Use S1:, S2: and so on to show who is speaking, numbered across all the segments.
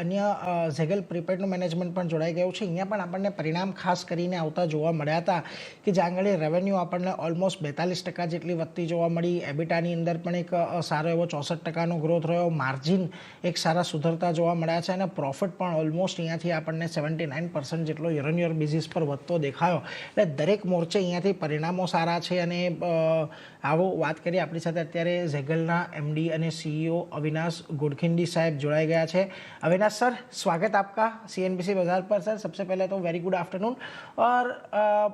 S1: અન્ય ઝેગલ પ્રીપેડનું મેનેજમેન્ટ પણ જોડાઈ ગયું છે. અહીંયા પણ આપણને પરિણામ ખાસ કરીને આવતા જોવા મળ્યા હતા કે જ્યાં આગળ રેવન્યુ આપણને ઓલમોસ્ટ 42% જેટલી વધતી જોવા મળી. એબિટાની અંદર પણ એક સારો એવો 64%નો ગ્રોથ રહ્યો. માર્જિન એક સારા સુધરતા જોવા મળ્યા છે અને પ્રોફિટ પણ ઓલમોસ્ટ અહીંયાથી આપણને 79% જેટલો યર ઓન યર બેઝિસ પર વધતો દેખાયો. એટલે દરેક મોરચે અહીંયાથી પરિણામો સારા છે. અને આવો વાત કરીએ, આપણી સાથે અત્યારે ઝેગલના एमडी અને सीईओ अविनाश गोडखिंडी साहब जुड़ाए गया है. अविनाश सर, स्वागत आपका सीएनबीसी बाजार पर. सर, सबसे पहले तो वेरी गुड आफ्टरनून. और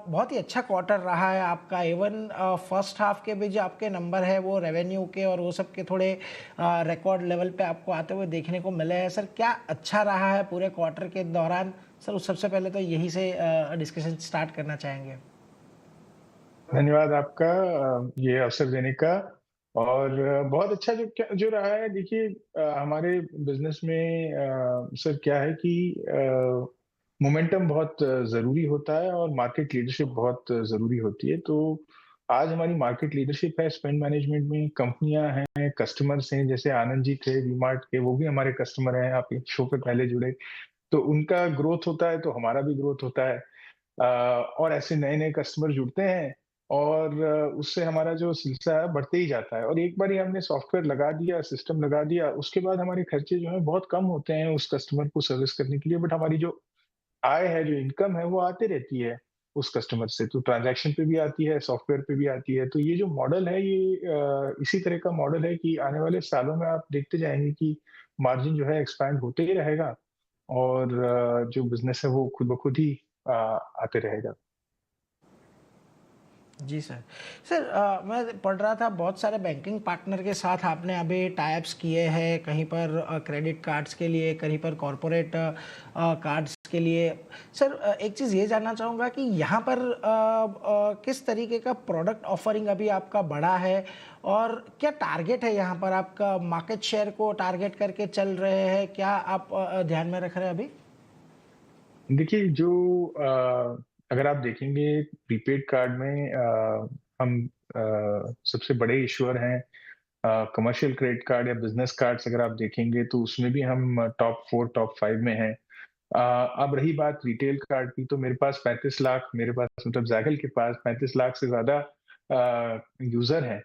S1: बहुत ही अच्छा क्वार्टर रहा है आपका. इवन फर्स्ट हाफ के भी जो आपके नंबर है वो रेवेन्यू के और वो सब के थोड़े रिकॉर्ड लेवल पे आपको आते हुए देखने को मिले हैं. सर, क्या अच्छा रहा है पूरे क्वार्टर के दौरान? सर, सबसे पहले तो यही से डिस्कशन स्टार्ट करना चाहेंगे.
S2: धन्यवाद आपका ये अवसर देने का. और बहुत अच्छा जो रहा है. देखिए, हमारे बिजनेस में सर क्या है कि मोमेंटम बहुत ज़रूरी होता है और मार्केट लीडरशिप बहुत ज़रूरी होती है. तो आज हमारी मार्केट लीडरशिप है स्पेंड मैनेजमेंट में. कंपनियां हैं, कस्टमर्स हैं, जैसे आनंद जी थे वी-मार्ट के, वो भी हमारे कस्टमर हैं. आप एक शो पे पहले जुड़े, तो उनका ग्रोथ होता है तो हमारा भी ग्रोथ होता है. और ऐसे नए नए कस्टमर जुड़ते हैं और उससे हमारा जो सिलसिला है बढ़ते ही जाता है. और एक बार ही हमने सॉफ्टवेयर लगा दिया, सिस्टम लगा दिया, उसके बाद हमारे खर्चे जो है बहुत कम होते हैं उस कस्टमर को सर्विस करने के लिए. बट हमारी जो आय है, जो इनकम है, वो आती रहती है उस कस्टमर से. तो ट्रांजैक्शन पे भी आती है, सॉफ्टवेयर पे भी आती है. तो ये जो मॉडल है, ये इसी तरह का मॉडल है कि आने वाले सालों में आप देखते जाएंगे कि मार्जिन जो है एक्सपैंड होते ही रहेगा और जो बिजनेस है वो खुद ब खुद ही आते रहेगा.
S1: जी सर. सर, मैं पढ़ रहा था बहुत सारे बैंकिंग पार्टनर के साथ आपने अभी टाइप्स किए हैं, कहीं पर क्रेडिट कार्ड्स के लिए, कहीं पर कॉरपोरेट कार्ड्स के लिए. सर, एक चीज़ ये जानना चाहूँगा कि यहाँ पर किस तरीके का प्रोडक्ट ऑफरिंग अभी आपका बढ़ा है और क्या टारगेट है यहाँ पर आपका? मार्केट शेयर को टारगेट करके चल रहे हैं, क्या आप ध्यान में रख रहे हैं अभी?
S2: देखिए, जो अगर आप देखेंगे प्रीपेड कार्ड में हम सबसे बड़े इशुअर हैं. कमर्शियल क्रेडिट कार्ड या बिजनेस कार्ड्स अगर आप देखेंगे तो उसमें भी हम टॉप 4 टॉप 5 में हैं. अब रही बात रिटेल कार्ड की, तो मेरे पास 35 लाख, मेरे पास मतलब ज़ैगल के पास 35 लाख से ज़्यादा यूज़र हैं.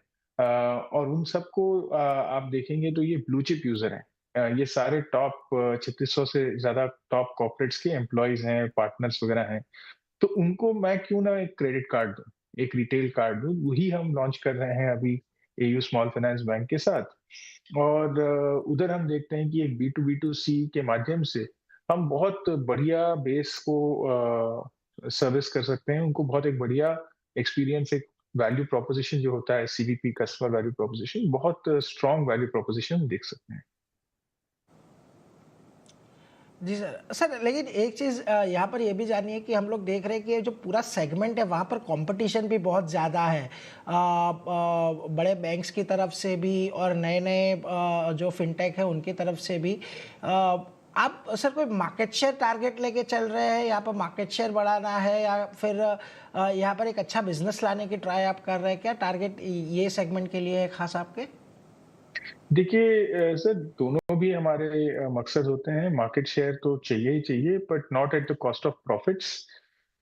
S2: और उन सबको आप देखेंगे तो ये ब्लू चिप यूज़र हैं. ये सारे टॉप 3600 से ज़्यादा टॉप कॉर्पोरेट्स के एम्प्लॉइज़ हैं, पार्टनर्स वगैरह हैं. तो उनको मैं क्यों ना एक क्रेडिट कार्ड दूँ, एक रिटेल कार्ड दूँ. वही हम लॉन्च कर रहे हैं अभी एयू स्मॉल फाइनेंस बैंक के साथ. और उधर हम देखते हैं कि एक बी टू बी टू सी के माध्यम से हम बहुत बढ़िया बेस को सर्विस कर सकते हैं. उनको बहुत एक बढ़िया एक्सपीरियंस, एक वैल्यू प्रोपोजिशन जो होता है सीवीपी, कस्टमर वैल्यू प्रोपोजिशन, बहुत स्ट्रॉन्ग वैल्यू प्रोपोजिशन देख सकते हैं.
S1: जी सर. सर, लेकिन एक चीज़ यहाँ पर ये भी जाननी है कि हम लोग देख रहे हैं कि ये जो पूरा सेगमेंट है वहाँ पर कंपटीशन भी बहुत ज़्यादा है, बड़े बैंक्स की तरफ से भी और नए नए जो फिनटेक है उनकी तरफ से भी. आप सर कोई मार्केट शेयर टारगेट लेके चल रहे हैं, यहाँ पर मार्केट शेयर बढ़ाना है या फिर यहाँ पर एक अच्छा बिजनेस लाने की ट्राई आप कर रहे हैं? क्या टारगेट ये सेगमेंट के लिए है खास आपके?
S2: देखिए सर, दोनों भी हमारे मकसद होते हैं. मार्केट शेयर तो चाहिए ही चाहिए, but not at the cost of profits.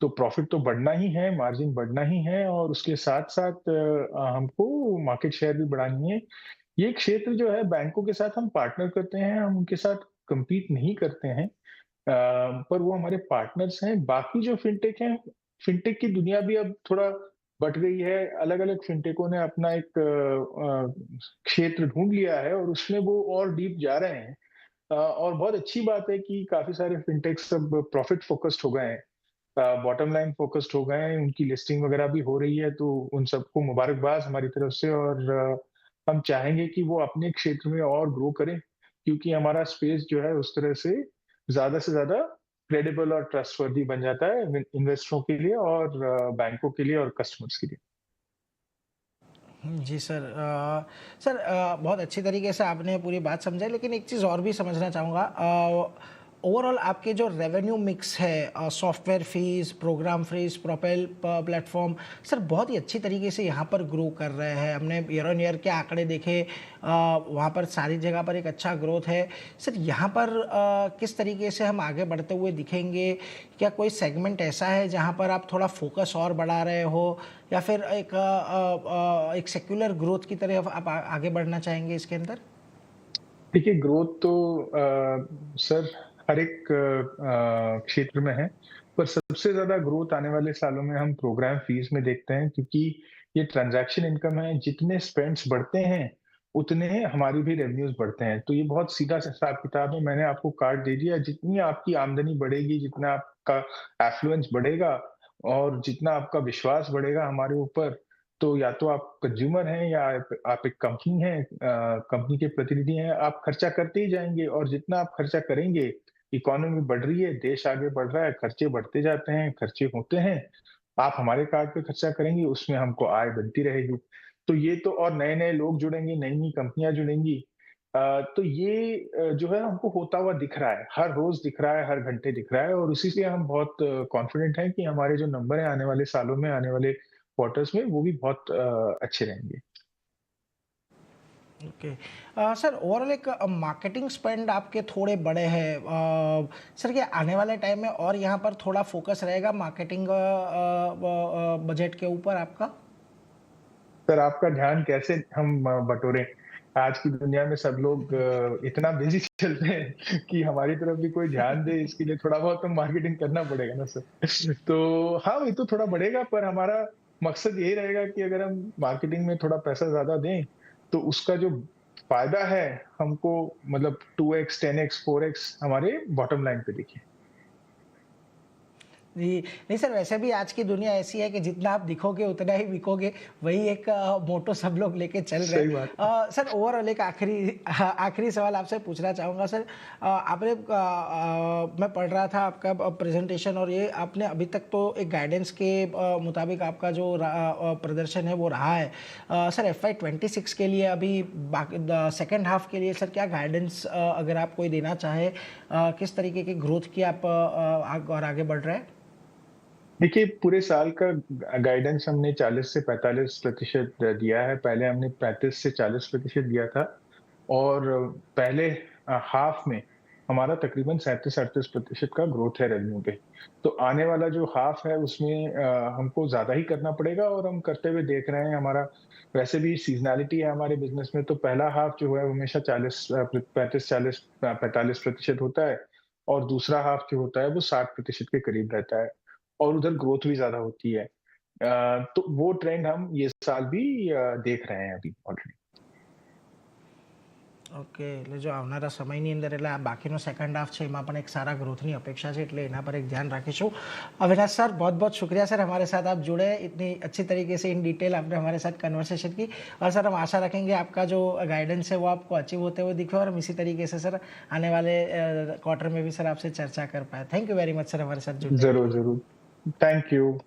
S2: तो प्रॉफिट तो बढ़ना ही है, मार्जिन बढ़ना ही है और उसके साथ-साथ हमको मार्केट शेयर भी बढ़ानी है. ये क्षेत्र जो है, बैंकों के साथ हम पार्टनर करते हैं, हम उनके साथ कम्पीट नहीं करते हैं. पर वो हमारे पार्टनर्स हैं. बाकी जो फिनटेक हैं, फिनटेक की दुनिया भी अब थोड़ा बँट गई है. अलग-अलग फिनटेकों ने अपना एक क्षेत्र ढूँढ लिया है और उसमें वो और डीप जा रहे हैं. और बहुत अच्छी बात है कि काफ़ी सारे फिनटेक्स अब प्रॉफिट फोकस्ड हो गए हैं, बॉटम लाइन फोकस्ड हो गए हैं. उनकी लिस्टिंग वगैरह भी हो रही है, तो उन सबको मुबारकबाद हमारी तरफ से. और हम चाहेंगे कि वो अपने क्षेत्र में और ग्रो करें, क्योंकि हमारा स्पेस जो है उस तरह से ज़्यादा क्रेडिबल और ट्रस्टवर्दी बन जाता है इन्वेस्टरों के लिए और बैंकों के लिए और कस्टमर्स के लिए.
S1: जी सर. सर, बहुत अच्छी तरीके से आपने पूरी बात समझाई, लेकिन एक चीज़ और भी समझना चाहूँगा. ओवरऑल आपके जो रेवेन्यू मिक्स है, software fees, program fees, propel platform, sir बहुत ही अच्छी तरीके से यहाँ पर ग्रो कर रहे हैं। हमने ईयर ऑन ईयर के आंकड़े देखे, वहाँ पर सारी जगह पर एक अच्छा ग्रोथ है। सर यहाँ पर किस तरीके से हम आगे बढ़ते हुए दिखेंगे? क्या कोई सेगमेंट ऐसा है जहाँ पर आप थोड़ा फोकस और बढ़ा रहे हो, या फिर एक सेक्युलर ग्रोथ की तरफ आप आगे बढ़ना चाहेंगे इसके अंदर?
S2: देखिए, ग्रोथ तो सर हर एक क्षेत्र में है, पर सबसे ज़्यादा ग्रोथ आने वाले सालों में हम प्रोग्राम फीस में देखते हैं, क्योंकि ये ट्रांज़ैक्शन इनकम है, जितने स्पेंड्स बढ़ते हैं, उतने हमारी भी रेवेन्यूज़ बढ़ते हैं। तो ये बहुत सीधा सा हिसाब-किताब है, मैंने आपको कार्ड दे दिया, जितनी आपकी आमदनी बढ़ेगी, जितना आपका एफ्लुएंस बढ़ेगा और जितना आपका विश्वास बढ़ेगा हमारे ऊपर, तो या तो आप कंज्यूमर हैं या आप एक कंपनी हैं, कंपनी के प्रतिनिधि हैं, आप खर्चा करते ही जाएँगे और जितना आप खर्चा करेंगे, इकोनॉमी बढ़ रही है, देश आगे बढ़ रहा है, खर्चे बढ़ते जाते हैं, खर्चे होते हैं। आप हमारे कार्ड पे खर्चा करेंगे, उसमें हमको आय बनती रहेगी। तो ये तो और नए-नए लोग जुड़ेंगे, नई-नई कंपनियाँ जुड़ेंगी। तो ये जो है हमको होता हुआ दिख रहा है, हर रोज़ दिख रहा है, हर घंटे दिख रहा है और उसी से हम बहुत कॉन्फिडेंट हैं कि हमारे जो नंबर हैं आने वाले सालों में, आने वाले क्वार्टर्स में वो भी बहुत अच्छे रहेंगे।
S1: ओके। सर ओवरऑल एक मार्केटिंग स्पेंड आपके थोड़े बड़े हैं। सर क्या आने वाले टाइम में और यहाँ पर थोड़ा फोकस रहेगा मार्केटिंग बजट के ऊपर आपका?
S2: सर आपका ध्यान कैसे हम बटोरें? आज की दुनिया में सब लोग इतना बिज़ी चलते हैं कि हमारी तरफ भी कोई ध्यान दे, इसके लिए थोड़ा बहुत तो मार्केटिंग करना पड़ेगा ना सर। तो हाँ, ये तो थोड़ा बढ़ेगा, पर हमारा मकसद यही रहेगा कि अगर हम मार्केटिंग में थोड़ा पैसा ज़्यादा दें, तो उसका जो फ़ायदा है हमको मतलब 2x, 10x, 4x हमारे बॉटम लाइन पे दिखे।
S1: जी, नहीं सर, वैसे भी आज की दुनिया ऐसी है कि जितना आप दिखोगे उतना ही बिकोगे, वही एक मोटो सब लोग लेके चल रहे हैं।
S2: सही बात है।
S1: सर ओवरऑल एक आखिरी सवाल आपसे पूछना चाहूँगा सर। मैं पढ़ रहा था आपका प्रेजेंटेशन, और ये आपने अभी तक तो एक गाइडेंस के मुताबिक आपका जो प्रदर्शन है वो रहा है। सर FY 26 के लिए अभी सेकेंड हाफ के लिए सर क्या गाइडेंस अगर आप कोई देना चाहे, किस तरीके की ग्रोथ की आप और आगे बढ़ रहे हैं?
S2: देखिए, पूरे साल का गाइडेंस हमने 40 से 45% दिया है। पहले हमने 35 से 40% दिया था और पहले हाफ में हमारा तकरीबन 37-38% का ग्रोथ है रेवेन्यू पे। तो आने वाला जो हाफ है उसमें हमको ज़्यादा ही करना पड़ेगा और हम करते हुए देख रहे हैं। हमारा वैसे भी सीज़नैलिटी है हमारे बिज़नेस में, तो पहला हाफ जो है वो हमेशा 45% होता है और दूसरा हाफ जो होता है वो 60% के करीब रहता है। और उधर ग्रोथ भी ज़्यादा होती है। तो वो ट्रेंड हम ये साल भी देख रहे हैं अभी ऑलरेडी।
S1: ઓકે, એટલે જો આવનારા સમયની અંદર એટલે આ બાકીનો સેકન્ડ હાફ છે એમાં પણ એક સારા ગ્રોથની અपेक्षा છે, એટલે એના पर एक ध्यान राखीશું। अविनाश सर, बहुत बहुत शुक्रिया सर, हमारे साथ आप जुड़े, इतनी अच्छी तरीके से इन डिटेल आपने हमारे साथ कन्वर्सेशन की। और सर हम आशा रखेंगे आपका जो गाइडेंस है वो आपको अचीव होते हुए दिखे, और हम इसी तरीके से सर आने वाले क्वार्टर में भी सर आपसे चर्चा कर पाए। Thank you very much sir हमारे साथ जुड़ने के
S2: ज़रूर,
S1: लिए।
S2: ज़रूर। Thank you.